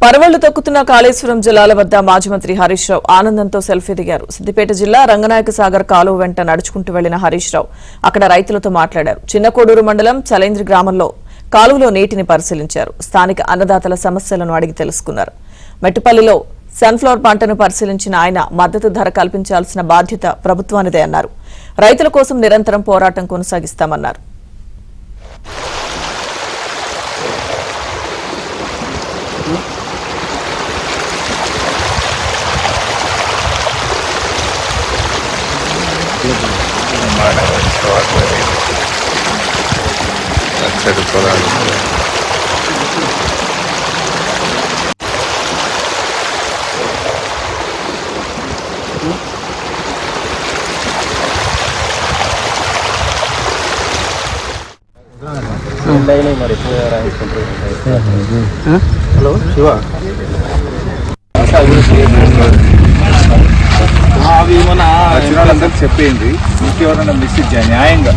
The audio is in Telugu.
పరవళ్లు తొక్కుతున్న కాళేశ్వరం జలాల వద్ద మాజీ మంత్రి హరీష్ రావు ఆనందంతో సెల్ఫీ దిగారు. సిద్దిపేట జిల్లా రంగనాయక సాగర్ కాలువ వెంట నడుచుకుంటూ వెళ్లిన హరీష్ రావు అక్కడ రైతులతో మాట్లాడారు. చిన్నకోడూరు మండలం చలేంద్రి గ్రామంలో కాలువలో నీటిని పరిశీలించారు. స్థానిక అన్నదాతల సమస్యలను అడిగి తెలుసుకున్నారు. మెట్టుపల్లిలో సన్ఫ్లవర్ పంటను పరిశీలించిన ఆయన మద్దతు ధర కల్పించాల్సిన బాధ్యత ప్రభుత్వానిదే అన్నారు. రైతుల కోసం నిరంతరం పోరాటం కొనసాగిస్తామన్నారు. హలో శివ అవి మన చెప్పేయండి. ఇంకెవరైనా మిస్ న్యాయంగా